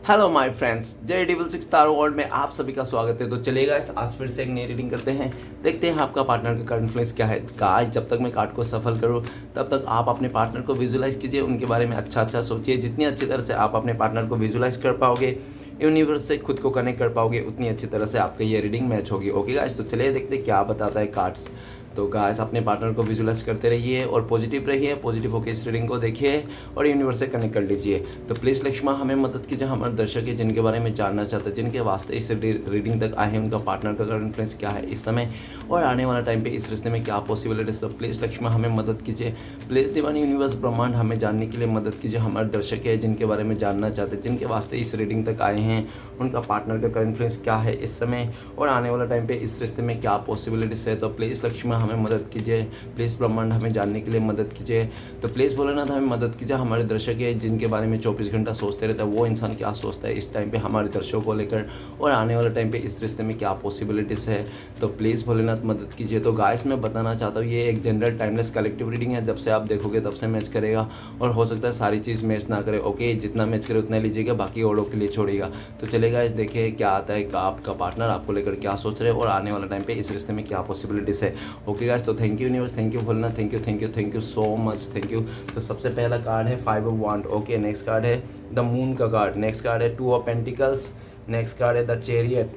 Hello my friends, जय devil six star world में आप सभी का स्वागत है। तो चलेगा इस आज फिर से एक नई रीडिंग करते हैं। देखते हैं आपका पार्टनर का करंट इन्फ्लुएंस क्या है। गाइस, जब तक मैं कार्ड को सफल करूं तब तक आप अपने पार्टनर को विजुलाइज कीजिए, उनके बारे में अच्छा सोचिए। जितनी अच्छी तरह से आप अपने पार्टनर को विजुलाइज कर पाओगे, यूनिवर्स से खुद को कनेक्ट कर पाओगे, उतनी अच्छी तरह से आपकी ये रीडिंग मैच होगी। ओके गाइस, तो चलिए देखते हैं क्या बताता है कार्ड्स। तो गाइस, अपने पार्टनर को विजुलाइज करते रहिए और पॉजिटिव रहिए, पॉजिटिव होकर इस रीडिंग को देखिए और यूनिवर्स से कनेक्ट कर लीजिए। तो प्लीज़ लक्ष्मा हमें मदद कीजिए, हमारे दर्शक है जिनके बारे में जानना चाहते हैं, जिनके वास्ते इस रीडिंग तक आए हैं, उनका पार्टनर का करंट इन्फ्लुएंस क्या है इस समय और आने वाला टाइम पे इस रिश्ते में क्या पॉसिबिलिटीज। तो प्लीज़ लक्ष्मा हमें मदद कीजिए। प्लीज़ डिवाइन यूनिवर्स ब्रह्मांड हमें जानने के लिए मदद कीजिए। हमारे दर्शक है जिनके बारे में जानना चाहते हैं, जिनके वास्ते इस रीडिंग तक आए हैं, उनका पार्टनर का करंट इन्फ्लुएंस क्या है इस समय और आने वाला टाइम पे इस रिश्ते में क्या पॉसिबिलिटीज है। तो प्लीज़ लक्ष्मी हमें मदद कीजिए, प्लीज़ ब्रह्मांड हमें जानने के लिए मदद कीजिए। तो प्लीज़ भोलेनाथ हमें मदद कीजिए। हमारे दर्शक है जिनके बारे में 24 घंटा सोचते रहता है, वो इंसान क्या सोचता है इस टाइम पे हमारे दर्शकों को लेकर और आने वाले टाइम पे इस रिश्ते में क्या पॉसिबिलिटीज़ है। तो प्लीज़ भोलेनाथ मदद कीजिए। तो गाइस, मैं बताना चाहता हूँ ये एक जनरल टाइमलेस कलेक्टिव रीडिंग है। जब से आप देखोगे तब से मैच करेगा और हो सकता है सारी चीज़ मैच ना करे। ओके, जितना मैच करे उतना लीजिएगा, बाकी औरों के लिए छोड़िएगा। तो चलेगा इस देखिए क्या आता है, आपका पार्टनर आपको लेकर क्या सोच रहे हैं और आने वाला टाइम पे इस रिश्ते में क्या पॉसिबिलिटीज़ है। ओके गाइस, तो thank you universe, thank you Bholenath, thank you so much, thank you. तो सबसे पहला कार्ड है 5 ऑफ वांड। ओके, नेक्स्ट कार्ड है द मून का कार्ड। नेक्स्ट कार्ड है 2 ऑफ पेंटिकल्स। नेक्स्ट कार्ड है द चैरियट।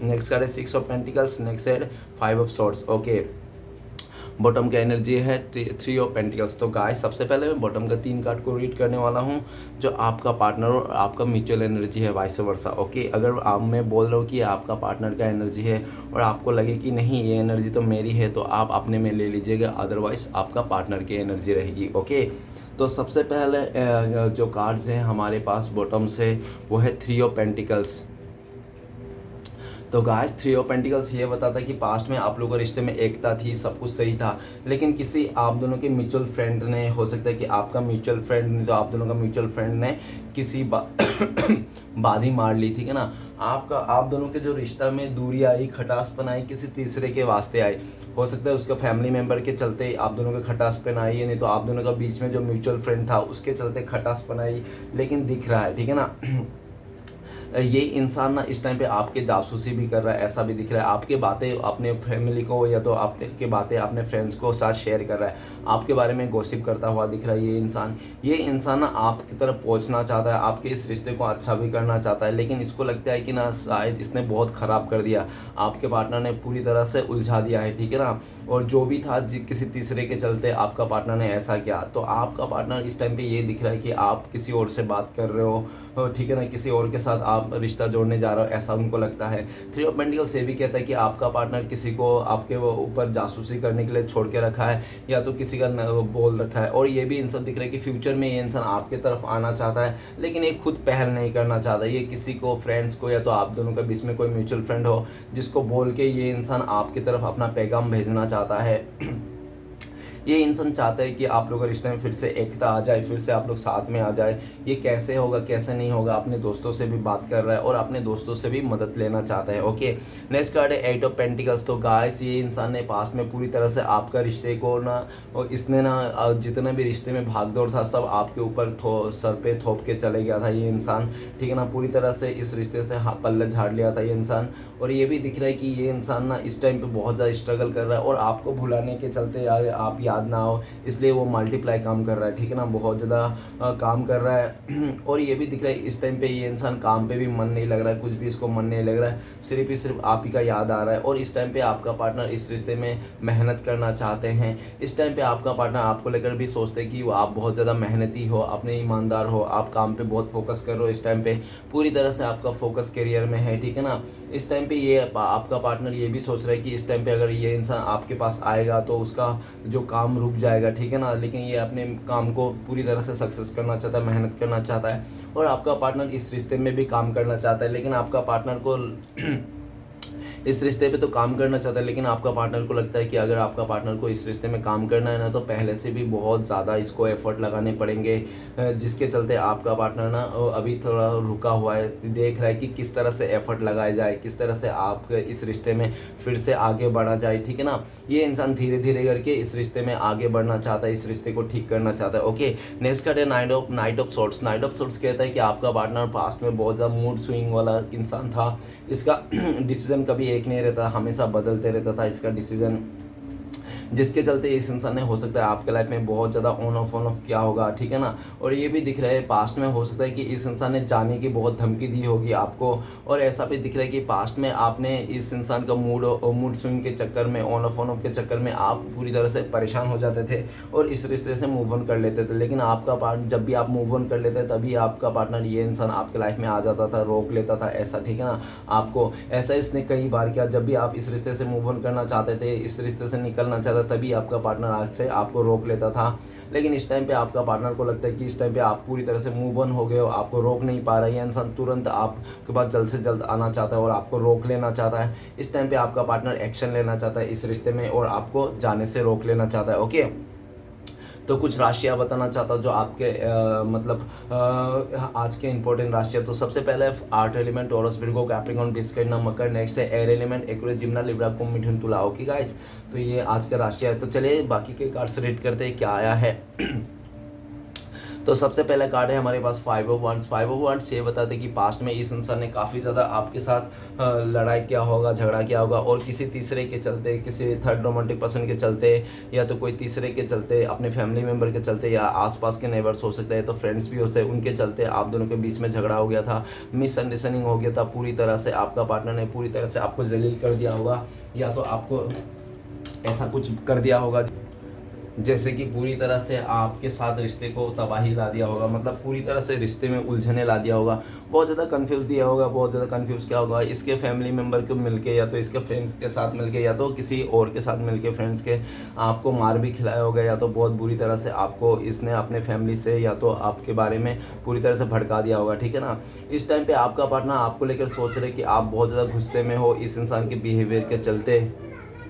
नेक्स्ट कार्ड है 6 ऑफ पेंटिकल्स। नेक्स्ट है 5 ऑफ सॉर्ड्स। ओके, बॉटम का एनर्जी है 3 ऑफ पेंटिकल्स। तो गाइस, सबसे पहले मैं बॉटम का 3 कार्ड को रीड करने वाला हूँ जो आपका पार्टनर और आपका म्यूचुअल एनर्जी है, वाइस वर्सा। ओके, अगर आप मैं बोल रहा हूँ कि आपका पार्टनर का एनर्जी है और आपको लगे कि नहीं ये एनर्जी तो मेरी है, तो आप अपने में ले लीजिएगा, अदरवाइज आपका पार्टनर की एनर्जी रहेगी। ओके, तो सबसे पहले जो कार्ड्स हैं हमारे पास बॉटम से वो है 3 ऑफ पेंटिकल्स। तो गाइस, 3 ऑफ पेंटिकल्स ये बताता है कि पास्ट में आप लोगों के रिश्ते में एकता थी, सब कुछ सही था, लेकिन किसी आप दोनों के म्यूचुअल फ्रेंड ने, हो सकता है कि आपका म्यूचुअल फ्रेंड नहीं तो आप दोनों का म्यूचुअल फ्रेंड ने किसी बाजी मार ली, ठीक है ना। आप दोनों के जो रिश्ता में दूरी आई, खटासपन आई, किसी तीसरे के वास्ते आई। हो सकता है उसका फैमिली मेम्बर के चलते आप दोनों का खटासपन आई है, नहीं तो आप दोनों का बीच में जो म्यूचुअल फ्रेंड था उसके चलते खटासपन आई, लेकिन दिख रहा है, ठीक है ना। ये इंसान ना इस टाइम पे आपके जासूसी भी कर रहा है, ऐसा भी दिख रहा है। आपके बातें अपने फैमिली को या तो आपके बातें अपने फ्रेंड्स को साथ शेयर कर रहा है, आपके बारे में गॉसिप करता हुआ दिख रहा है। ये इंसान ना आपकी तरफ पहुंचना चाहता है, आपके इस रिश्ते को अच्छा भी करना चाहता है, लेकिन इसको लगता है कि ना शायद इसने बहुत ख़राब कर दिया, आपके पार्टनर ने पूरी तरह से उलझा दिया है, ठीक है ना। और जो भी था किसी तीसरे के चलते आपका पार्टनर ने ऐसा किया, तो आपका पार्टनर इस टाइम पे ये दिख रहा है कि आप किसी और से बात कर रहे हो, ठीक है ना, किसी और के साथ आप रिश्ता जोड़ने जा रहे हो, ऐसा उनको लगता है। 3 ऑफ पेंटिकल्स ये भी कहता है कि आपका पार्टनर किसी को आपके ऊपर जासूसी करने के लिए छोड़ के रखा है या तो किसी का बोल रखा है। और ये भी इंसान दिख रहा है कि फ्यूचर में ये इंसान आपके तरफ आना चाहता है, लेकिन ये खुद पहल नहीं करना चाहता। ये किसी को, फ्रेंड्स को, या तो आप दोनों के बीच में कोई म्यूचुअल फ्रेंड हो जिसको बोल के ये इंसान आपकी तरफ अपना पैगाम भेजना चाहता है। ये इंसान चाहता है कि आप लोग का रिश्ते में फिर से एकता आ जाए, फिर से आप लोग साथ में आ जाए। ये कैसे होगा कैसे नहीं होगा, अपने दोस्तों से भी बात कर रहा है और अपने दोस्तों से भी मदद लेना चाहता है। ओके, नेक्स्ट कार्ड है 8 ऑफ पेंटिकल्स। तो गाइस, ये इंसान ने पास्ट में पूरी तरह से आपका रिश्ते को ना, और इसने ना जितने भी रिश्ते में भागदौड़ था सब आपके ऊपर सर पे थोप के चले गया था ये इंसान, ठीक है ना। पूरी तरह से इस रिश्ते से पल्ले झाड़ लिया था ये इंसान। और ये भी दिख रहा है कि ये इंसान ना इस टाइम पे बहुत ज़्यादा स्ट्रगल कर रहा है और आपको भुलाने के चलते आप याद ना हो, इसलिए वो मल्टीप्लाई काम कर रहा है, ठीक है ना, बहुत ज़्यादा काम कर रहा है। और ये भी दिख रहा है इस टाइम पे ये इंसान काम पे भी मन नहीं लग रहा है, कुछ भी इसको मन नहीं लग रहा है, सिर्फ ही सिर्फ आप ही का याद आ रहा है। और इस टाइम पे आपका पार्टनर इस रिश्ते में मेहनत करना चाहते हैं। इस टाइम पे आपका पार्टनर आपको लेकर भी सोचते हैं कि वो आप बहुत ज़्यादा मेहनती हो, अपने ईमानदार हो, आप काम पे बहुत फोकस कर रहे हो। इस टाइम पे पूरी तरह से आपका फोकस करियर में है, ठीक है ना। इस टाइम पे ये आपका पार्टनर ये भी सोच रहा है कि इस टाइम पे अगर ये इंसान आपके पास आएगा तो उसका जो काम रुक जाएगा, ठीक है ना। लेकिन ये अपने काम को पूरी तरह से सक्सेस करना चाहता है, मेहनत करना चाहता है और आपका पार्टनर इस रिश्ते में भी काम करना चाहता है, लेकिन आपका पार्टनर को इस रिश्ते पे तो काम करना चाहता है, लेकिन आपका पार्टनर को लगता है कि अगर आपका पार्टनर को इस रिश्ते में काम करना है ना, तो पहले से भी बहुत ज़्यादा इसको एफर्ट लगाने पड़ेंगे, जिसके चलते आपका पार्टनर ना अभी थोड़ा रुका हुआ है, देख रहा है कि किस तरह से एफर्ट लगाया जाए, किस तरह से आप इस रिश्ते में फिर से आगे बढ़ा जाए, ठीक है ना। ये इंसान धीरे धीरे करके इस रिश्ते में आगे बढ़ना चाहता है, इस रिश्ते को ठीक करना चाहता है। ओके, नेक्स्ट कार्ड है night of sorts. Night of sorts कहता है कि आपका पार्टनर पास्ट में बहुत ज़्यादा मूड स्विंग वाला इंसान था। इसका डिसीजन कभी एक नहीं रहता, हमेशा बदलते रहता था इसका डिसीजन, जिसके चलते इस इंसान ने हो सकता है आपके लाइफ में बहुत ज़्यादा ऑन ऑफ किया होगा, ठीक है ना। और ये भी दिख रहा है पास्ट में हो सकता है कि इस इंसान ने जाने की बहुत धमकी दी होगी आपको, और ऐसा भी दिख रहा है कि पास्ट में आपने इस इंसान का मूड स्विंग के चक्कर में, ऑन ऑफ के चक्कर में आप पूरी तरह से परेशान हो जाते थे और इस रिश्ते से मूव ऑन कर लेते थे। लेकिन आपका पार्टनर, जब भी आप मूव ऑन कर लेते तभी आपका पार्टनर, ये इंसान आपके लाइफ में आ जाता था, रोक लेता था ऐसा, ठीक है ना। आपको ऐसा इसने कई बार किया, जब भी आप इस रिश्ते से मूव ऑन करना चाहते थे, इस रिश्ते से निकलना चाहते, तभी आपका पार्टनर आज से आपको रोक लेता था। लेकिन इस टाइम पे आपका पार्टनर को लगता है कि इस टाइम पे आप पूरी तरह से मूव ऑन हो गए हो, आपको रोक नहीं पा रहा है। ये इंसान तुरंत आपके पास जल्द से जल्द आना चाहता है और आपको रोक लेना चाहता है। इस टाइम पे आपका पार्टनर एक्शन लेना चाहता है इस रिश्ते में और आपको जाने से रोक लेना चाहता है। ओके, तो कुछ राशियाँ बताना चाहता हूँ जो आपके आज के इंपॉर्टेंट राशियाँ। तो सबसे पहले earth element Taurus, Virgo, Capricorn, बिस्कट, नमकर। नेक्स्ट है एयर एलिमेंट एक्वेरियस, जिम्ना, लिब्रा, कुंभ, मिथुन, तुला। ओके गाइस, तो ये आज का राशियाँ है। तो चलिए बाकी के कार्ड्स रीड करते हैं क्या आया है। तो सबसे पहला कार्ड है हमारे पास 5 ऑफ वांड्स। 5 ऑफ वांड्स ये बताते कि पास्ट में इस इंसान ने काफ़ी ज़्यादा आपके साथ लड़ाई किया होगा, झगड़ा किया होगा, और किसी तीसरे के चलते, किसी थर्ड रोमांटिक पर्सन के चलते, या तो कोई तीसरे के चलते, अपने फैमिली मेम्बर के चलते, या आसपास के नेबर्स हो सकते हैं, तो फ्रेंड्स भी होते हैं, उनके चलते आप दोनों के बीच में झगड़ा हो गया था, मिसअंडरस्टैंडिंग हो गया था। पूरी तरह से आपका पार्टनर ने पूरी तरह से आपको जलील कर दिया होगा, या तो आपको ऐसा कुछ कर दिया होगा जैसे कि पूरी तरह से आपके साथ रिश्ते को तबाही ला दिया होगा, मतलब पूरी तरह से रिश्ते में उलझने ला दिया होगा, बहुत ज़्यादा कंफ्यूज दिया होगा, बहुत ज़्यादा कंफ्यूज किया होगा। इसके फैमिली मेम्बर को मिलके, या तो इसके फ्रेंड्स के साथ मिलके, या तो किसी और के साथ मिलके, फ्रेंड्स के, आपको मार भी खिलाया होगा, या तो बहुत बुरी तरह से आपको इसने अपने फैमिली से या तो आपके बारे में पूरी तरह से भड़का दिया होगा, ठीक है ना। इस टाइम पर आपका पार्टनर आपको लेकर सोच रहे कि आप बहुत ज़्यादा गुस्से में हो इस इंसान के बिहेवियर के चलते,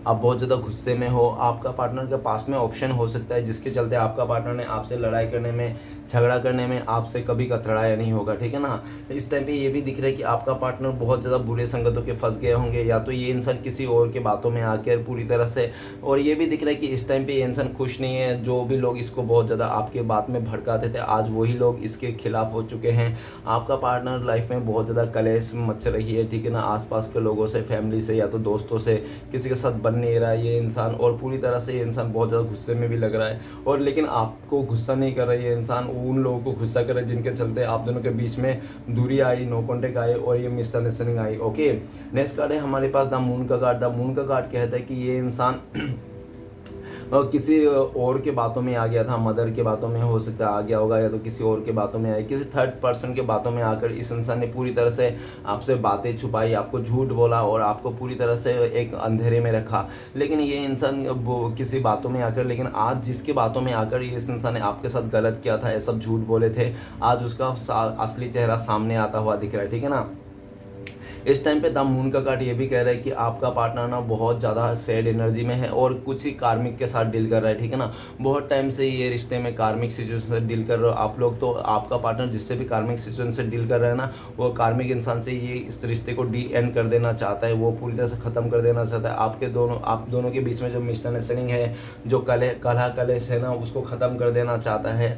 आप बहुत ज़्यादा गुस्से में हो। आपका पार्टनर के पास में ऑप्शन हो सकता है जिसके चलते आपका पार्टनर ने आपसे लड़ाई करने में, झगड़ा करने में आपसे कभी कतराया नहीं होगा, ठीक है ना। इस टाइम पे ये भी दिख रहा है कि आपका पार्टनर बहुत ज़्यादा बुरे संगतों के फंस गए होंगे, या तो ये इंसान किसी और के बातों में आकर पूरी तरह से, और ये भी दिख रहा है कि इस टाइम पे ये इंसान खुश नहीं है। जो भी लोग इसको बहुत ज़्यादा आपके बात में भड़काते थे, आज वही लोग इसके खिलाफ हो चुके हैं। आपका पार्टनर लाइफ में बहुत ज़्यादा कलेश मच रही है, ठीक है ना, आसपास के लोगों से, फैमिली से, या तो दोस्तों से, किसी के साथ बन नहीं रहा है ये इंसान, और पूरी तरह से ये इंसान बहुत ज़्यादा गुस्से में भी लग रहा है। और लेकिन आपको गुस्सा नहीं कर रहा है ये इंसान, उन लोगों को गुस्सा कर रहा है जिनके चलते आप दोनों के बीच में दूरी आई, नो कॉन्टेक्ट आए, और ये मिसअंडरस्टैंडिंग आई। ओके, नेक्स्ट कार्ड है हमारे पास द मून का कार्ड। द मून का कार्ड कहता है कि ये इंसान किसी और के बातों में आ गया था, मदर के बातों में हो सकता है आ गया होगा, या तो किसी और के बातों में आए, किसी थर्ड पर्सन के बातों में आकर इस इंसान ने पूरी तरह से आपसे बातें छुपाई, आपको झूठ बोला और आपको पूरी तरह से एक अंधेरे में रखा। लेकिन ये इंसान किसी बातों में आकर, लेकिन आज जिसके बातों में आकर ये इस इंसान ने आपके साथ गलत किया था, सब झूठ बोले थे, आज उसका असली चेहरा सामने आता हुआ दिख रहा है, ठीक है ना। इस टाइम पे द मून का कार्ड ये भी कह रहा है कि आपका पार्टनर ना बहुत ज़्यादा सैड एनर्जी में है और कुछ ही कार्मिक के साथ डील कर रहा है, ठीक है ना। बहुत टाइम से ये रिश्ते में कार्मिक सिचुएशन से डील कर रहे हो आप लोग, तो आपका पार्टनर जिससे भी कार्मिक सिचुएशन से डील कर रहा है ना, वो कार्मिक इंसान से ये इस रिश्ते को डी एंड कर देना चाहता है, वो पूरी तरह से ख़त्म कर देना चाहता है। आप दोनों के बीच में जो मिसअंडरस्टैंडिंग है, जो कलह कलेश है ना, उसको ख़त्म कर देना चाहता है,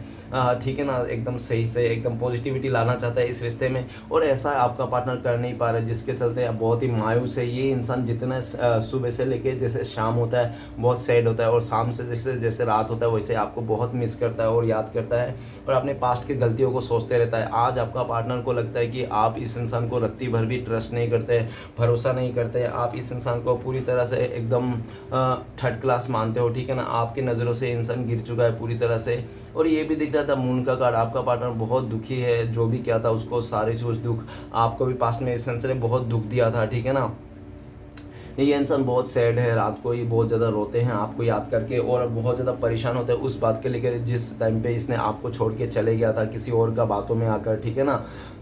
ठीक है ना, एकदम सही से एकदम पॉजिटिविटी लाना चाहता है इस रिश्ते में। और ऐसा आपका पार्टनर कर नहीं पा रहा है, जिसके चलते बहुत ही मायूस है ये इंसान। जितना सुबह से लेके जैसे शाम होता है बहुत सैड होता है, और शाम से जैसे रात होता है वैसे आपको बहुत मिस करता है और याद करता है, और अपने पास्ट की गलतियों को सोचते रहता है। आज आपका पार्टनर को लगता है कि आप इस इंसान को रत्ती भर भी ट्रस्ट नहीं करते, भरोसा नहीं करते, आप इस इंसान को पूरी तरह से एकदम थर्ड क्लास मानते हो, ठीक है ना। आपकी नज़रों से इंसान गिर चुका है पूरी तरह से। और ये भी दिख रहा था मून का कार्ड, आपका पार्टनर बहुत दुखी है, जो भी किया था उसको सारे कुछ दुख, आपको भी पास्ट में इस इंसान ने बहुत दुख दिया था, ठीक है ना। ये इंसान बहुत सैड है, रात को ये बहुत ज़्यादा रोते हैं आपको याद करके और बहुत ज़्यादा परेशान होते हैं उस बात के लेकर जिस टाइम पे इसने आपको छोड़ के चले गया था किसी और का बातों में आकर, ठीक है ना।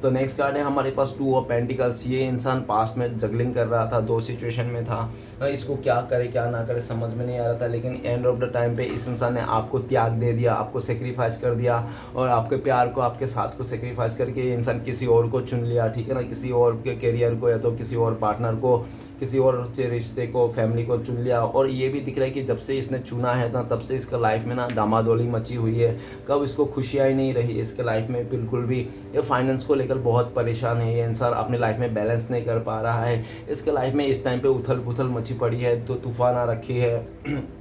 तो नेक्स्ट कार्ड है हमारे पास 2 ऑफ पेंटिकल्स। ये इंसान पास्ट में जगलिंग कर रहा था, 2 सिचुएशन में था, इसको क्या करे क्या ना करे समझ में नहीं आ रहा था, लेकिन एंड ऑफ द टाइम पे इस इंसान ने आपको त्याग दे दिया, आपको सेक्रीफाइस कर दिया और आपके प्यार को, आपके साथ को सेक्रीफाइस करके ये इंसान किसी और को चुन लिया, ठीक है ना। किसी और के करियर को या तो किसी और पार्टनर को, किसी और रिश्ते को, फैमिली को चुन लिया। और ये भी दिख रहा है कि जब से इसने चुना है ना तब से इसका लाइफ में ना डामाडोली मची हुई है, कब इसको खुशियाँ ही नहीं रही इसके लाइफ में बिल्कुल भी। ये फाइनेंस को लेकर बहुत परेशान है, ये इंसान अपने लाइफ में बैलेंस नहीं कर पा रहा है, इसके लाइफ में इस टाइम पे उथल पुथल मची पड़ी है, तो तूफान आ रखी है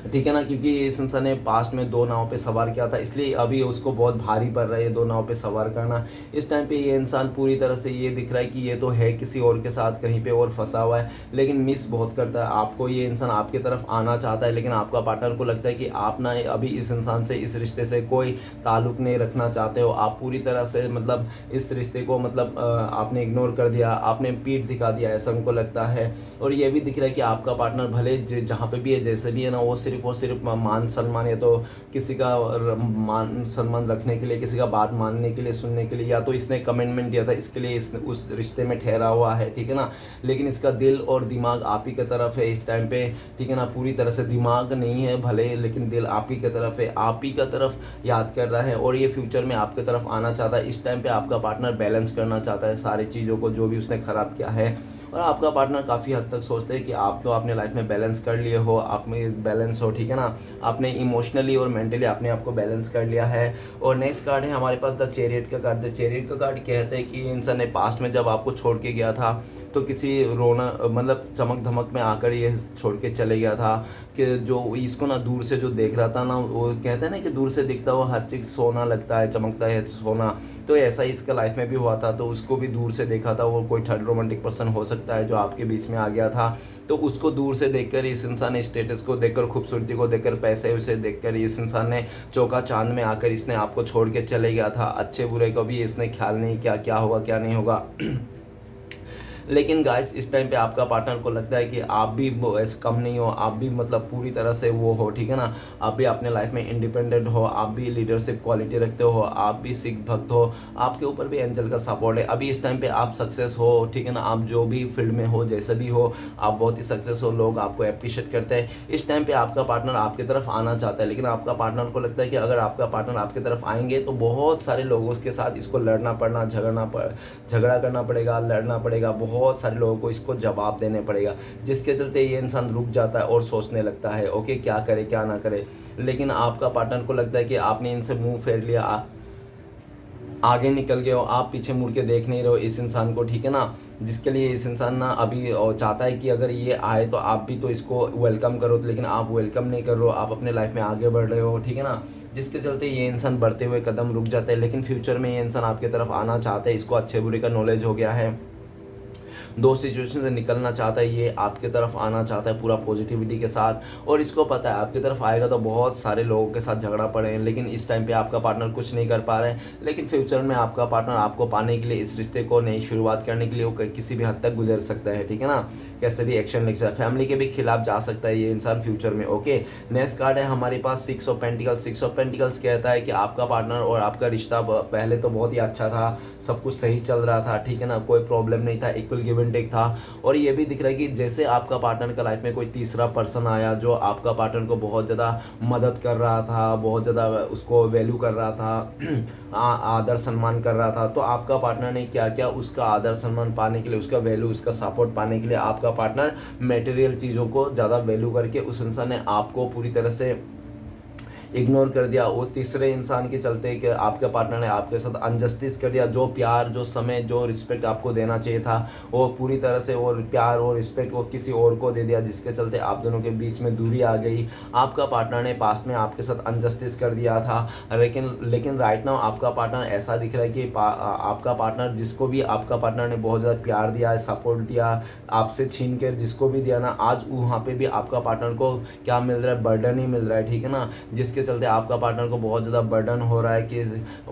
ठीक है ना, क्योंकि इस इंसान ने पास्ट में 2 नाव पे सवार किया था, इसलिए अभी उसको बहुत भारी पड़ रहा है 2 नाव पे सवार करना। इस टाइम पे ये इंसान पूरी तरह से ये दिख रहा है कि ये तो है किसी और के साथ कहीं पे और फंसा हुआ है, लेकिन मिस बहुत करता है आपको। ये इंसान आपकी तरफ आना चाहता है, लेकिन आपका पार्टनर को लगता है कि आप ना अभी इस इंसान से, इस रिश्ते से कोई ताल्लुक नहीं रखना चाहते हो। आप पूरी तरह से मतलब इस रिश्ते को मतलब आपने इग्नोर कर दिया, आपने पीठ दिखा दिया, ऐसा उनको लगता है। और ये भी दिख रहा है कि आपका पार्टनर भले जहाँ पे भी है, जैसे भी है ना, वो सिर्फ और सिर्फ मान सम्मान या तो किसी का मान सम्मान रखने के लिए, किसी का बात मानने के लिए, सुनने के लिए, या तो इसने कमिटमेंट दिया था इसके लिए इसने उस रिश्ते में ठहरा हुआ है, ठीक है ना। लेकिन इसका दिल और दिमाग आप ही की तरफ है इस टाइम पे, ठीक है ना। पूरी तरह से दिमाग नहीं है भले, लेकिन दिल आप ही की तरफ है, आप ही की तरफ याद कर रहा है और ये फ्यूचर में आपकी तरफ आना चाहता है। इस टाइम पे आपका पार्टनर बैलेंस करना चाहता है सारी चीज़ों को जो भी उसने ख़राब किया है। और आपका पार्टनर काफ़ी हद तक सोचते हैं कि आप तो अपने लाइफ में बैलेंस कर लिए हो, आप में बैलेंस हो, ठीक है ना। आपने इमोशनली और मेंटली अपने आप को बैलेंस कर लिया है। और नेक्स्ट कार्ड है हमारे पास द चैरियट का कार्ड। द चैरियट का कार्ड कहते हैं कि इंसान ने पास्ट में जब आपको छोड़ के गया था तो किसी रोना मतलब चमक धमक में आकर ये छोड़ के चले गया था, कि जो इसको ना दूर से जो देख रहा था ना, वो कहते हैं ना कि दूर से दिखता हो हर चीज़ सोना लगता है, चमकता है सोना। तो ऐसा ही इसका लाइफ में भी हुआ था, तो उसको भी दूर से देखा था। वो कोई थर्ड रोमांटिक पर्सन हो सकता है जो आपके बीच में आ गया था, तो उसको दूर से देखकर इस इंसान ने, स्टेटस को देखकर, खूबसूरती को देखकर, पैसे उसे देखकर इस इंसान ने चौका चांद में आकर इसने आपको छोड़ के चले गया था। अच्छे बुरे का भी इसने ख्याल नहीं किया, क्या होगा क्या नहीं होगा लेकिन गाइस इस टाइम पे आपका पार्टनर को लगता है कि आप भी ऐसे कम नहीं हो, आप भी मतलब पूरी तरह से वो हो, ठीक है ना। आप भी अपने लाइफ में इंडिपेंडेंट हो, आप भी लीडरशिप क्वालिटी रखते हो, आप भी सिख भक्त हो, आपके ऊपर भी एंजल का सपोर्ट है। अभी इस टाइम पे आप सक्सेस हो, ठीक है ना। आप जो भी फील्ड में हो, जैसे भी हो, आप बहुत ही सक्सेस हो, लोग आपको अप्रिशिएट करते हैं। इस टाइम पे आपका पार्टनर आपकी तरफ आना चाहता है, लेकिन आपका पार्टनर को लगता है कि अगर आपका पार्टनर आपकी तरफ आएंगे तो बहुत सारे लोगों के साथ इसको लड़ना पड़ना, झगड़ा करना पड़ेगा, लड़ना पड़ेगा, बहुत सारे लोगों को इसको जवाब देने पड़ेगा, जिसके चलते ये इंसान रुक जाता है और सोचने लगता है ओके क्या करे क्या ना करे। लेकिन आपका पार्टनर को लगता है कि आपने इनसे मुंह फेर लिया, आगे निकल गए हो, आप पीछे मुड़ के देख नहीं रहे हो इस इंसान को, ठीक है ना। जिसके लिए इस इंसान ना अभी चाहता है कि अगर ये आए तो आप भी तो इसको वेलकम करो, लेकिन आप वेलकम नहीं कर रहे हो, आप अपने लाइफ में आगे बढ़ रहे हो, ठीक है ना। जिसके चलते ये इंसान बढ़ते हुए कदम रुक जाता है, लेकिन फ्यूचर में ये इंसान आपकी तरफ आना चाहता है, इसको अच्छे बुरे का नॉलेज हो गया है, 2 सिचुएशन से निकलना चाहता है, ये आपके तरफ आना चाहता है पूरा पॉजिटिविटी के साथ। और इसको पता है आपकी तरफ आएगा तो बहुत सारे लोगों के साथ झगड़ा पड़े हैं, लेकिन इस टाइम पे आपका पार्टनर कुछ नहीं कर पा रहे हैं। लेकिन फ्यूचर में आपका पार्टनर आपको पाने के लिए, इस रिश्ते को नई शुरुआत करने के लिए वो किसी भी हद तक गुजर सकता है, ठीक है ना। कैसे भी एक्शन ले सकता है, फैमिली के भी खिलाफ जा सकता है ये इंसान फ्यूचर में। ओके, नेक्स्ट कार्ड है हमारे पास 6 ऑफ पेंटिकल्स। 6 ऑफ पेंटिकल्स कहता है कि आपका पार्टनर और आपका रिश्ता पहले तो बहुत ही अच्छा था, सब कुछ सही चल रहा था, ठीक है ना, कोई प्रॉब्लम नहीं था, इक्वल गिव एंड टेक था। और ये भी दिख रहा है कि जैसे आपका पार्टनर का लाइफ में कोई तीसरा पर्सन आया जो आपका पार्टनर को बहुत ज़्यादा मदद कर रहा था, बहुत ज़्यादा उसको वैल्यू कर रहा था, आदर सम्मान कर रहा था, तो आपका पार्टनर ने क्या किया, उसका आदर सम्मान पाने के लिए, उसका वैल्यू, उसका सपोर्ट पाने के लिए आपका पार्टनर मटेरियल चीज़ों को ज़्यादा वैल्यू करके उस इंसान ने आपको पूरी तरह से इग्नोर कर दिया। वो तीसरे इंसान के चलते कि आपके पार्टनर ने आपके साथ अनजस्टिस कर दिया, जो प्यार, जो समय, जो रिस्पेक्ट आपको देना चाहिए था वो पूरी तरह से और प्यार और रिस्पेक्ट वो किसी और को दे दिया, जिसके चलते आप दोनों के बीच में दूरी आ गई। आपका पार्टनर ने पास्ट में आपके साथ अनजस्टिस कर दिया था, लेकिन राइट नाउ आपका पार्टनर ऐसा दिख रहा है कि आपका पार्टनर, जिसको भी आपका पार्टनर ने बहुत ज़्यादा प्यार दिया है, सपोर्ट दिया, आपसे छीन कर जिसको भी दिया ना, आज वहाँ पे भी आपका पार्टनर को क्या मिल रहा है, बर्डन ही मिल रहा है, ठीक है ना। जिसके जिसके चलते आपका पार्टनर को बहुत ज़्यादा बर्डन हो रहा है कि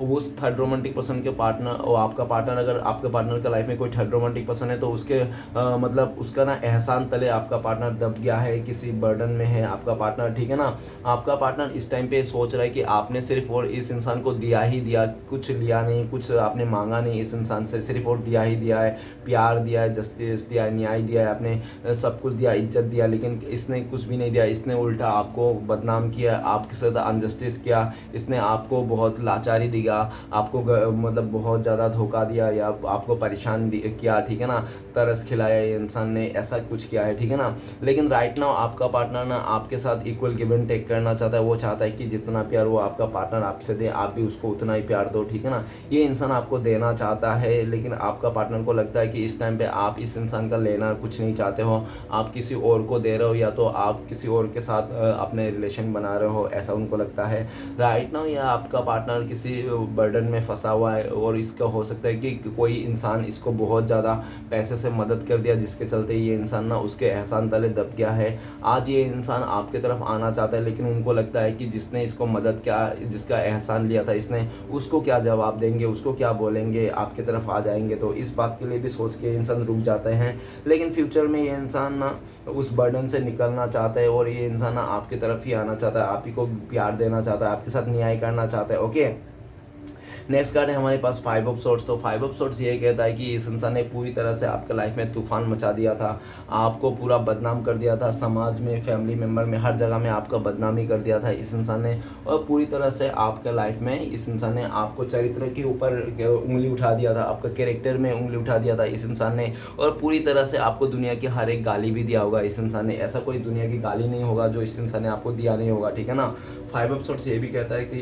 उस थर्ड रोमांटिक पर्सन के पार्टनर और आपका पार्टनर, अगर आपके पार्टनर का लाइफ में कोई थर्ड रोमांटिक पर्सन है तो उसके मतलब उसका ना एहसान तले आपका पार्टनर दब गया है, किसी बर्डन में है आपका पार्टनर, ठीक है ना। आपका पार्टनर इस टाइम पे सोच रहा है कि आपने सिर्फ और इस इंसान को दिया ही दिया, कुछ लिया नहीं, कुछ आपने मांगा नहीं इस इंसान से, सिर्फ और दिया ही दिया है, प्यार दिया है, जस्टिस दिया है, न्याय दिया है, आपने सब कुछ दिया, इज्जत दिया, लेकिन इसने कुछ भी नहीं दिया। इसने उल्टा आपको बदनाम किया, आपके साथ अनजस्टिस किया, इसने आपको बहुत लाचारी दिया, आपको मतलब बहुत ज़्यादा धोखा दिया या आपको परेशान किया, ठीक है ना, तरस खिलाया ये इंसान ने, ऐसा कुछ किया है, ठीक है ना। लेकिन राइट नाउ आपका पार्टनर ना आपके साथ इक्वल गिव एंड टेक करना चाहता है। वो चाहता है कि जितना प्यार वो आपका पार्टनर आपसे दे, आप भी उसको उतना ही प्यार दो, ठीक है ना। ये इंसान आपको देना चाहता है, लेकिन आपका पार्टनर को लगता है कि इस टाइम पे आप इस इंसान का लेना कुछ नहीं चाहते हो, आप किसी और को दे रहे हो या तो आप किसी और के साथ अपने रिलेशन बना रहे हो, ऐसा उनको लगता है राइट नाउ। या आपका पार्टनर किसी बर्डन में फंसा हुआ है और इसका हो सकता है कि कोई इंसान इसको बहुत ज़्यादा पैसे से मदद कर दिया, जिसके चलते ये इंसान ना उसके एहसान तले दब गया है। आज ये इंसान आपके तरफ आना चाहता है, लेकिन उनको लगता है कि जिसने इसको मदद किया, जिसका एहसान लिया था इसने, उसको क्या जवाब देंगे, उसको क्या बोलेंगे, आपकी तरफ आ जाएंगे। तो इस बात के लिए भी सोच के इंसान रुक जाते हैं। लेकिन फ्यूचर में ये इंसान ना उस बर्डन से निकलना चाहता है और ये इंसान ना आपकी तरफ ही आना चाहता है, आप ही को प्यार देना चाहता है, आपके साथ न्याय करना चाहता है। ओके, नेक्स्ट कार्ड है हमारे पास 5 ऑफ सोर्ट्स। तो 5 ऑफ सोर्ट्स ये कहता है कि इस इंसान ने पूरी तरह से आपके लाइफ में तूफान मचा दिया था, आपको पूरा बदनाम कर दिया था, समाज में, फैमिली मेम्बर में, हर जगह में आपका बदनामी कर दिया था इस इंसान ने। और पूरी तरह से आपके लाइफ में इस इंसान ने आपको चरित्र के ऊपर उंगली उठा दिया था, आपका कैरेक्टर में उंगली उठा दिया था इस इंसान ने। और पूरी तरह से आपको दुनिया की हर एक गाली भी दिया होगा इस इंसान ने। ऐसा कोई दुनिया की गाली नहीं होगा जो इस इंसान ने आपको दिया नहीं होगा, ठीक है ना। 5 ऑफ सोर्ट्स ये भी कहता है कि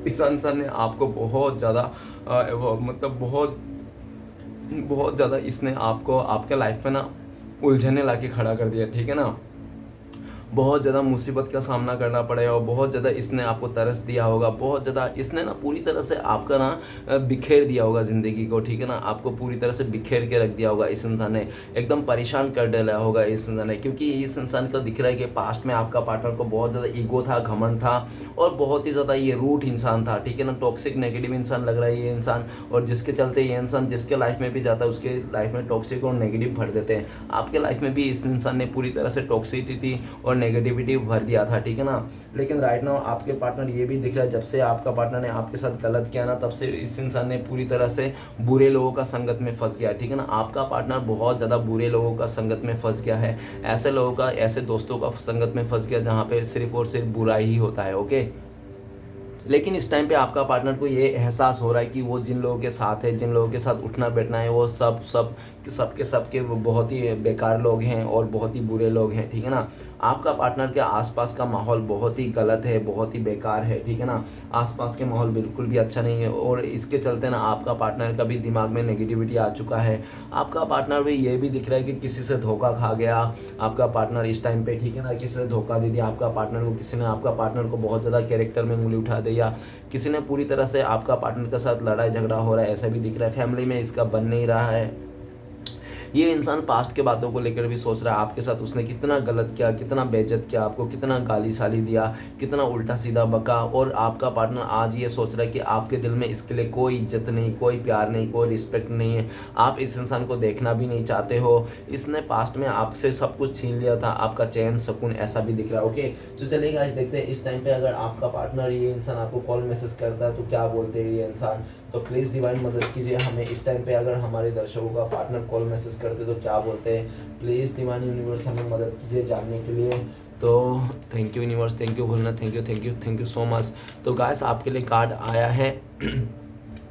इस इंसान ने आपको बहुत ज़्यादा मतलब बहुत ज़्यादा इसने आपको आपके लाइफ में ना उलझने ला के खड़ा कर दिया, ठीक है ना। बहुत ज़्यादा मुसीबत का सामना करना पड़ेगा और बहुत ज़्यादा इसने आपको तरस दिया होगा, बहुत ज़्यादा इसने ना पूरी तरह से आपका ना बिखेर दिया होगा ज़िंदगी को, ठीक है ना। आपको पूरी तरह से बिखेर के रख दिया होगा इस इंसान ने, एकदम परेशान कर डाला होगा इस इंसान ने। क्योंकि इस इंसान को दिख रहा है कि पास्ट में आपका पार्टनर को बहुत ज़्यादा ईगो था, घमंड था और बहुत ही ज़्यादा ये रूट इंसान था, ठीक है ना। टॉक्सिक नेगेटिव इंसान लग रहा है ये इंसान, और जिसके चलते ये इंसान जिसके लाइफ में भी जाता है उसके लाइफ में टॉक्सिक और नेगेटिव भर देते हैं। आपके लाइफ में भी इस इंसान ने पूरी तरह से टॉक्सिसिटी और नेगेटिविटी भर दिया था, ठीक है ना। लेकिन राइट नाउ आपके पार्टनर ये भी दिख रहा है, जब से आपका पार्टनर ने आपके साथ गलत किया ना, तब से इस इंसान ने पूरी तरह से बुरे लोगों का संगत में फंस गया, ठीक है ना। आपका पार्टनर बहुत ज़्यादा बुरे लोगों का संगत में फंस गया है, ऐसे लोगों का, ऐसे दोस्तों का संगत में फंस गया जहाँ पे सिर्फ और सिर्फ बुरा ही होता है। ओके, लेकिन इस टाइम पे आपका पार्टनर को ये एहसास हो रहा है कि वो जिन लोगों के साथ है, जिन लोगों के साथ उठना बैठना है, वो सबके बहुत ही बेकार लोग हैं और बहुत ही बुरे लोग हैं, ठीक है ना। आपका पार्टनर के आसपास का माहौल बहुत ही गलत है, बहुत ही बेकार है, ठीक है ना। आसपास के माहौल बिल्कुल भी अच्छा नहीं है और इसके चलते ना आपका पार्टनर का भी दिमाग में नेगेटिविटी आ चुका है। आपका पार्टनर भी ये भी दिख रहा है कि किसी से धोखा खा गया आपका पार्टनर इस टाइम पे, ठीक है ना। किसी से धोखा दे दिया आपका पार्टनर को, किसी ने आपका पार्टनर को बहुत ज़्यादा कैरेक्टर में उंगली उठा दी, या किसी ने पूरी तरह से आपका पार्टनर के साथ लड़ाई झगड़ा हो रहा है, ऐसा भी दिख रहा है। फैमिली में इसका बन नहीं रहा है। ये इंसान पास्ट के बातों को लेकर भी सोच रहा है आपके साथ उसने कितना गलत किया, कितना बेइज्जत किया आपको, कितना गाली साली दिया, कितना उल्टा सीधा बका। और आपका पार्टनर आज ये सोच रहा है कि आपके दिल में इसके लिए कोई इज्जत नहीं, कोई प्यार नहीं, कोई रिस्पेक्ट नहीं है, आप इस इंसान को देखना भी नहीं चाहते हो। इसने पास्ट में आपसे सब कुछ छीन लिया था, आपका चैन सुकून, ऐसा भी दिख रहा है। ओके, तो चलिए गाइस देखते हैं इस टाइम पे अगर आपका पार्टनर ये इंसान आपको कॉल मैसेज करता है तो क्या बोलते हैं ये इंसान। तो प्लीज़ डिवाइन मदद कीजिए हमें इस टाइम पे, अगर हमारे दर्शकों का पार्टनर कॉल मैसेज करते तो क्या बोलते हैं। प्लीज़ डिवाइन यूनिवर्स हमें मदद कीजिए जानने के लिए। तो thank you universe, thank you भोलना, थैंक यू सो मच। तो गाइस आपके लिए कार्ड आया है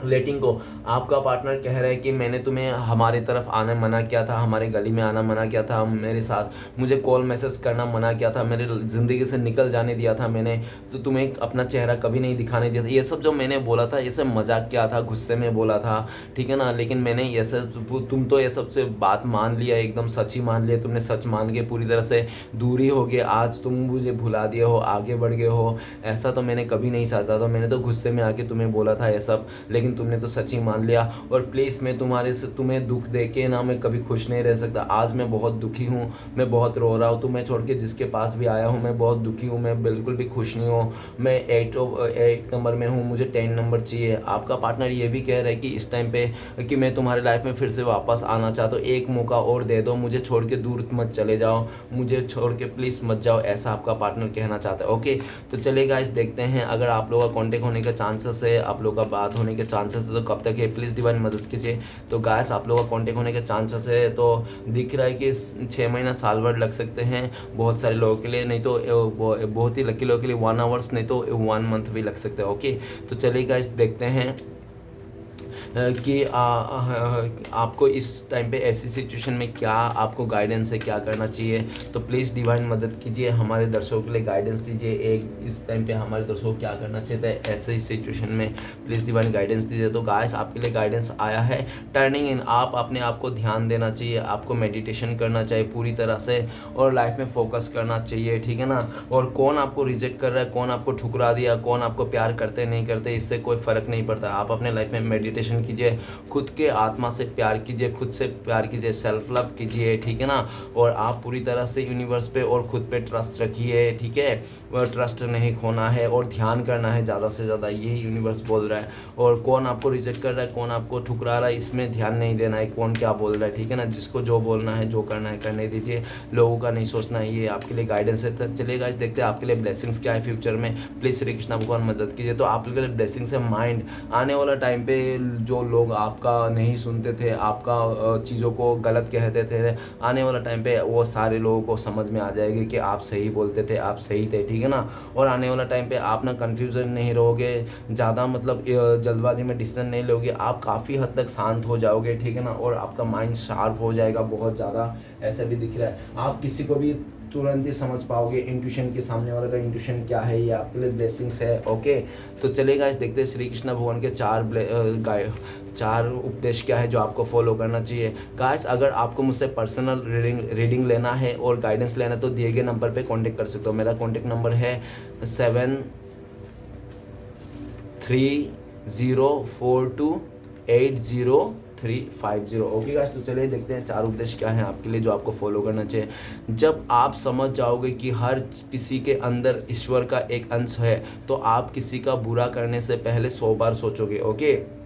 लेटिंग को। आपका पार्टनर कह रहा है कि मैंने तुम्हें हमारे तरफ आना मना किया था, हमारे गली में आना मना किया था, मेरे साथ मुझे कॉल मैसेज करना मना किया था, मेरे ज़िंदगी से निकल जाने दिया था मैंने, तो तुम्हें अपना चेहरा कभी नहीं दिखाने दिया था। ये सब जो मैंने बोला था ये सब मजाक किया था, गुस्से में बोला था, ठीक है ना। लेकिन मैंने ये सब, तुम तो ये सबसे बात मान लिया, एकदम सच ही मान लिया, तुमने सच मान के पूरी तरह से दूरी हो गई। आज तुम मुझे भुला दिए हो, आगे बढ़ गए हो, ऐसा तो मैंने कभी नहीं चाहता था। मैंने तो गुस्से में आके तुम्हें बोला था ये सब, लेकिन लेकिन तुमने तो सच ही मान लिया। और प्लीज़ मैं तुम्हें दुख दे के ना मैं कभी खुश नहीं रह सकता। आज मैं बहुत दुखी हूँ, मैं बहुत रो रहा हूँ। तुम्हें छोड़ के जिसके पास भी आया हूँ मैं बहुत दुखी हूँ, मैं बिल्कुल भी खुश नहीं हूँ। मैं 8 नंबर में हूँ, मुझे 10 नंबर चाहिए। आपका पार्टनर ये भी कह रहा है कि इस टाइम पे कि मैं तुम्हारे लाइफ में फिर से वापस आना चाहता हूँ, एक मौका और दे दो, मुझे छोड़ के दूर मत चले जाओ, मुझे छोड़ के प्लीज़ मत जाओ, ऐसा आपका पार्टनर कहना चाहता है। ओके, तो चलिए गाइस देखते हैं अगर आप लोगों का कॉन्टेक्ट होने के चांसेस है, आप लोगों का बात होने के चांसेस है तो कब तक है, प्लीज़ डिवाइन मदद कीजिए। तो गाइस आप लोगों का कॉन्टेक्ट होने के चांसेस है तो दिख रहा है कि 6 महीना साल भर लग सकते हैं बहुत सारे लोगों के लिए, नहीं तो बहुत ही लकी लोगों के लिए 1 आवर्स, नहीं तो 1 मंथ भी लग सकता है। ओके, तो चलिए गाइस देखते हैं कि आपको इस टाइम पे ऐसी सिचुएशन में क्या आपको गाइडेंस है, क्या करना चाहिए। तो प्लीज़ डिवाइन मदद कीजिए, हमारे दर्शकों के लिए गाइडेंस दीजिए। इस टाइम पे हमारे दर्शकों को क्या करना चाहिए था ऐसे ही सिचुएशन में, प्लीज़ डिवाइन गाइडेंस दीजिए। तो गाइस आपके लिए गाइडेंस आया है टर्निंग इन। आप अपने आप को ध्यान देना चाहिए, आपको मेडिटेशन करना चाहिए पूरी तरह से और लाइफ में फोकस करना चाहिए, ठीक है ना। और कौन आपको रिजेक्ट कर रहा है, कौन आपको ठुकरा दिया, कौन आपको प्यार करते नहीं करते, इससे कोई फ़र्क नहीं पड़ता। आप अपने लाइफ में मेडिटेशन कीजिए, खुद के आत्मा से प्यार कीजिए, खुद से प्यार कीजिए, सेल्फ लव कीजिए, ठीक है ना। और आप पूरी तरह से यूनिवर्स पे और खुद पे ट्रस्ट रखिए, ठीक है। ट्रस्ट नहीं खोना है और ध्यान करना है ज़्यादा से ज़्यादा, यही यूनिवर्स बोल रहा है। और कौन आपको रिजेक्ट कर रहा है, कौन आपको ठुकरा रहा है, इसमें ध्यान नहीं देना है कौन क्या बोल रहा है, ठीक है ना। जिसको जो बोलना है, जो करना है करने दीजिए, लोगों का नहीं सोचना है। ये आपके लिए गाइडेंस है। तो चलिए गाइस देखते हैं आपके लिए ब्लेसिंग्स क्या है फ्यूचर में। प्लीज़ श्री कृष्ण भगवान मदद कीजिए। तो आपके लिए ब्लेसिंग्स है माइंड। आने वाला टाइम पे जो लोग आपका नहीं सुनते थे, आपका चीज़ों को गलत कहते थे, आने वाला टाइम पे वो सारे लोगों को समझ में आ जाएगी कि आप सही बोलते थे, आप सही थे, ठीक है ना। और आने वाला टाइम पे आप ना कन्फ्यूजन नहीं रहोगे, ज़्यादा मतलब जल्दबाजी में डिसीजन नहीं लोगे, आप काफ़ी हद तक शांत हो जाओगे, ठीक है ना। और आपका माइंड शार्प हो जाएगा बहुत ज़्यादा, ऐसा भी दिख रहा है। आप किसी को भी तुरंत ही समझ पाओगे इंट्यूशन के, सामने वाले का इंट्यूशन क्या है, ये आपके लिए ब्लेसिंग्स है। ओके, तो चलिए गाइस देखते हैं श्री कृष्ण भगवान के चार उपदेश क्या है जो आपको फॉलो करना चाहिए। गाइस अगर आपको मुझसे पर्सनल रीडिंग लेना है और गाइडेंस लेना है तो दिए गए नंबर पे कांटेक्ट कर सकते हो। मेरा कांटेक्ट नंबर है 7304280350। ओके गाइस, तो चलिए देखते हैं 4 उपदेश क्या हैं आपके लिए जो आपको फॉलो करना चाहिए। जब आप समझ जाओगे कि हर किसी के अंदर ईश्वर का एक अंश है तो आप किसी का बुरा करने से पहले 100 बार सोचोगे। ओके,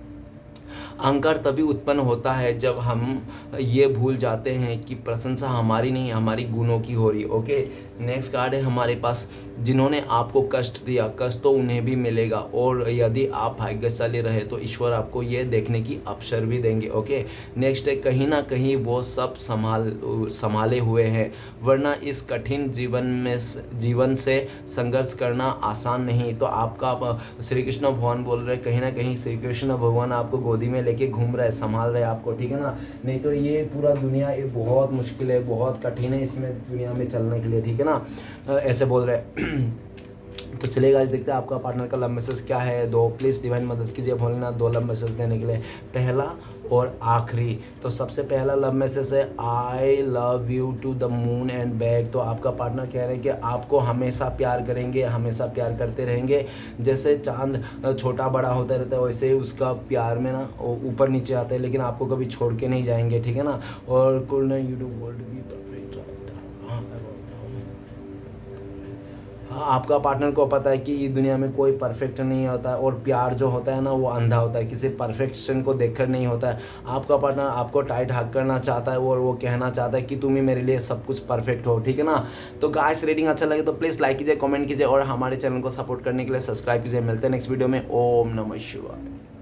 अहंकार तभी उत्पन्न होता है जब हम ये भूल जाते हैं कि प्रशंसा हमारी नहीं हमारी गुणों की हो रही है। ओके, नेक्स्ट कार्ड है हमारे पास, जिन्होंने आपको कष्ट दिया कष्ट तो उन्हें भी मिलेगा, और यदि आप भाग्यशाली रहे तो ईश्वर आपको ये देखने की अवसर भी देंगे। ओके, नेक्स्ट है, कहीं ना कहीं वो सब संभाले हुए हैं, वरना इस कठिन जीवन से संघर्ष करना आसान नहीं। तो आपका श्री कृष्ण भगवान बोल रहे हैं, कहीं ना कहीं श्री कृष्ण भगवान आपको गोदी में लेके घूम रहे हैं, संभाल रहे हैं आपको, ठीक है ना। नहीं तो ये पूरा दुनिया ये बहुत मुश्किल है, बहुत कठिन है इसमें दुनिया में चलने के लिए, ठीक है ना, ऐसे बोल रहे हैं। तो चलिए गाइस देखते हैं आपका पार्टनर का लव मैसेज क्या है। 2 प्लीज़ डिवाइन मदद कीजिए भोलेनाथ 2 लव मैसेज देने के लिए, पहला और आखिरी। तो सबसे पहला लव मैसेज है, I love you to the moon and back. तो आपका पार्टनर कह रहे हैं कि आपको हमेशा प्यार करेंगे, हमेशा प्यार करते रहेंगे। जैसे चांद छोटा बड़ा होता रहता है वैसे ही उसका प्यार में ना ऊपर नीचे आता है, लेकिन आपको कभी छोड़ के नहीं जाएंगे, ठीक है ना। और कुल you do world be perfect. हाँ, आपका पार्टनर को पता है कि दुनिया में कोई परफेक्ट नहीं होता है, और प्यार जो होता है ना वो अंधा होता है, किसी परफेक्शन को देखकर नहीं होता है। आपका पार्टनर आपको टाइट हक करना चाहता है और वो कहना चाहता है कि तुम ही मेरे लिए सब कुछ परफेक्ट हो, ठीक है ना। तो गाइस रीडिंग अच्छा लगे तो प्लीज़ लाइक कीजिए, कमेंट कीजिए और हमारे चैनल को सपोर्ट करने के लिए सब्सक्राइब कीजिए। मिलते हैं नेक्स्ट वीडियो में। ओम नमः शिवाय।